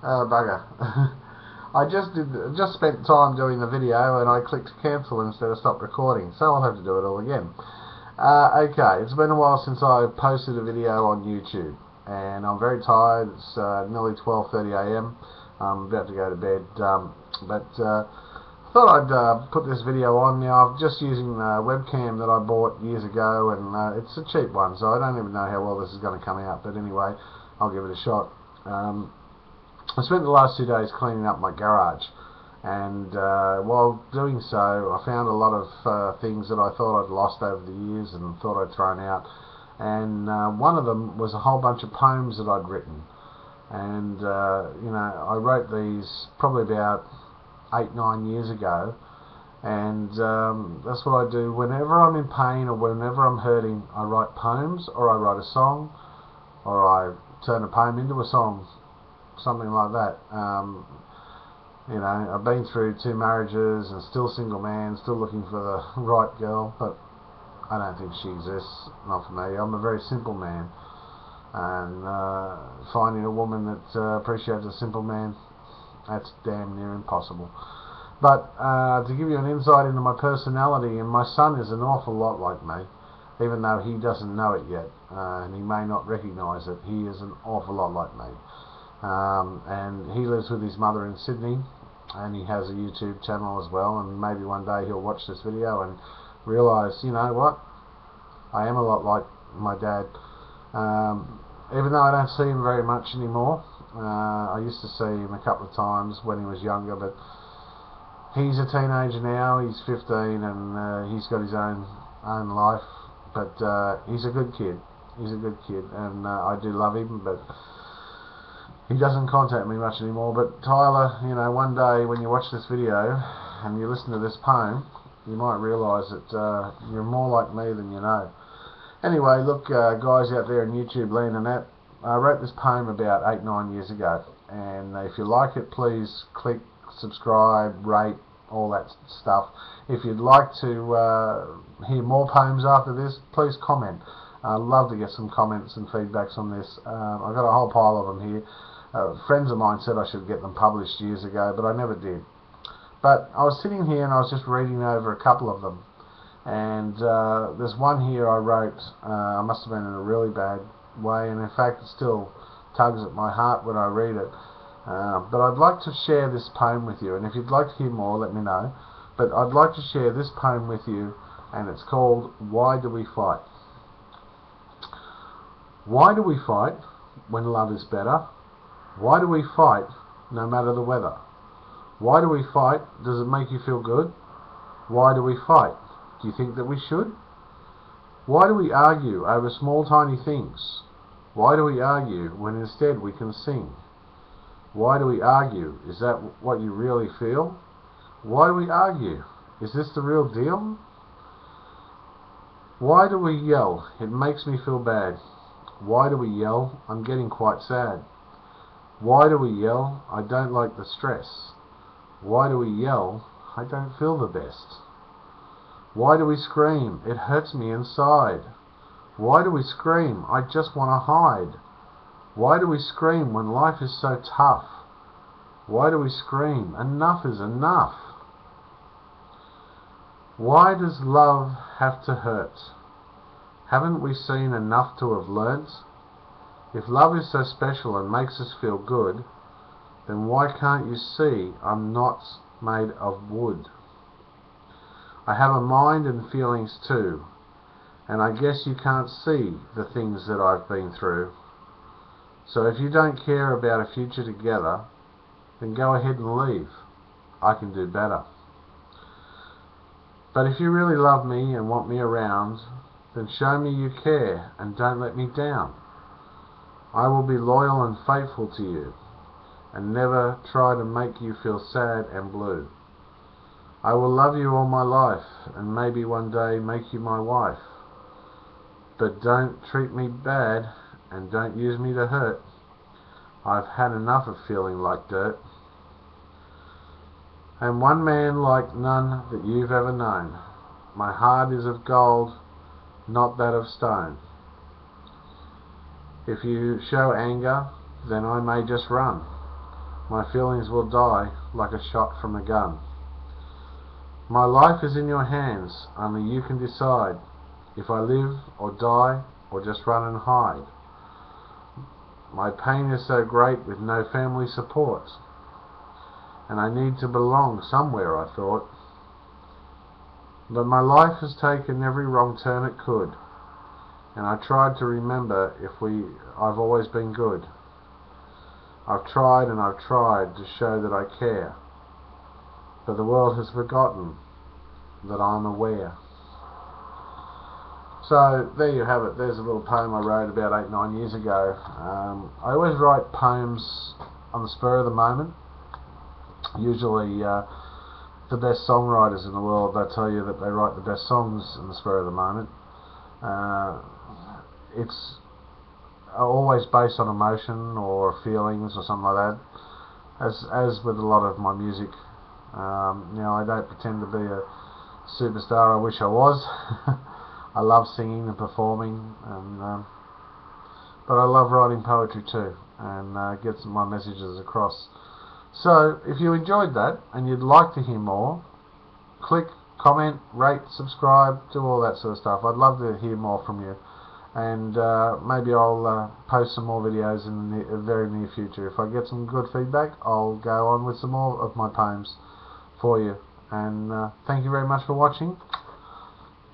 Bugger. I just spent time doing the video and I clicked cancel instead of stop recording, so I'll have to do it all again. Okay, it's been a while since I posted a video on YouTube, and I'm very tired. It's nearly 12:30 a.m. I'm about to go to bed, but thought I'd put this video on. Now, I'm just using a webcam that I bought years ago, and it's a cheap one, so I don't even know how well this is going to come out, but anyway, I'll give it a shot. I spent the last 2 days cleaning up my garage, and while doing so I found a lot of things that I thought I'd lost over the years and thought I'd thrown out, and one of them was a whole bunch of poems that I'd written, and you know, I wrote these probably about 8-9 years ago, and that's what I do whenever I'm in pain or whenever I'm hurting. I write poems, or I write a song, or I turn a poem into a song, something like that. You know, I've been through 2 marriages and still single man, still looking for the right girl, but I don't think she exists, not for me. I'm a very simple man, and finding a woman that appreciates a simple man, that's damn near impossible. But to give you an insight into my personality, and my son is an awful lot like me, even though he doesn't know it yet, and he may not recognise it. He is an awful lot like me. And he lives with his mother in Sydney, and he has a YouTube channel as well, and maybe one day he'll watch this video and realise, you know what, I am a lot like my dad. Even though I don't see him very much anymore, I used to see him a couple of times when he was younger, but he's a teenager now. He's 15, and he's got his own life, but he's a good kid. He's a good kid, and I do love him, but he doesn't contact me much anymore. But Tyler, you know, one day when you watch this video and you listen to this poem, you might realise that you're more like me than you know. Anyway, look, guys out there in YouTube land and that, I wrote this poem about 8-9 years ago, and if you like it, please click subscribe, rate, all that stuff. If you'd like to hear more poems after this, please comment. I'd love to get some comments and feedbacks on this. I've got a whole pile of them here. Friends of mine said I should get them published years ago, but I never did. But I was sitting here and I was just reading over a couple of them, and there's one here I wrote. I must have been in a really bad way, and in fact it still tugs at my heart when I read it. But I'd like to share this poem with you, and if you'd like to hear more, let me know. But I'd like to share this poem with you, and it's called Why Do We Fight? Why do we fight when love is better? Why do we fight no matter the weather? Why do we fight? Does it make you feel good? Why do we fight? Do you think that we should? Why do we argue over small tiny things? Why do we argue when instead we can sing? Why do we argue? Is that what you really feel? Why do we argue? Is this the real deal? Why do we yell? It makes me feel bad. Why do we yell? I'm getting quite sad. Why do we yell? I don't like the stress. Why do we yell? I don't feel the best. Why do we scream? It hurts me inside. Why do we scream? I just want to hide. Why do we scream when life is so tough? Why do we scream? Enough is enough. Why does love have to hurt? Haven't we seen enough to have learnt? If love is so special and makes us feel good, then why can't you see I'm not made of wood? I have a mind and feelings too, and I guess you can't see the things that I've been through. So if you don't care about a future together, then go ahead and leave. I can do better. But if you really love me and want me around, then show me you care and don't let me down. I will be loyal and faithful to you, and never try to make you feel sad and blue. I will love you all my life, and maybe one day make you my wife. But don't treat me bad, and don't use me to hurt. I've had enough of feeling like dirt. And one man like none that you've ever known. My heart is of gold, not that of stone. If you show anger, then I may just run. My feelings will die like a shot from a gun. My life is in your hands, only you can decide if I live or die or just run and hide. My pain is so great with no family support, and I need to belong somewhere, I thought. But my life has taken every wrong turn it could, and I tried to remember I've always been good. I've tried and I've tried to show that I care, but the world has forgotten that I'm aware. So there you have it. There's a little poem I wrote about 8-9 years ago. I always write poems on the spur of the moment. Usually the best songwriters in the world, they tell you that they write the best songs in the spur of the moment. It's always based on emotion or feelings or something like that. As with a lot of my music, I don't pretend to be a superstar. I wish I was. I love singing and performing, but I love writing poetry too, and gets my messages across. So if you enjoyed that and you'd like to hear more, click, comment, rate, subscribe, do all that sort of stuff. I'd love to hear more from you, and maybe I'll post some more videos in the very near future. If I get some good feedback, I'll go on with some more of my poems for you. And thank you very much for watching.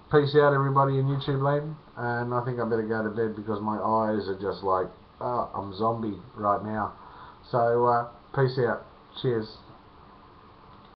Peace out, everybody in YouTube land, and I think I better go to bed because my eyes are just like, I'm zombie right now. So peace out. Cheers.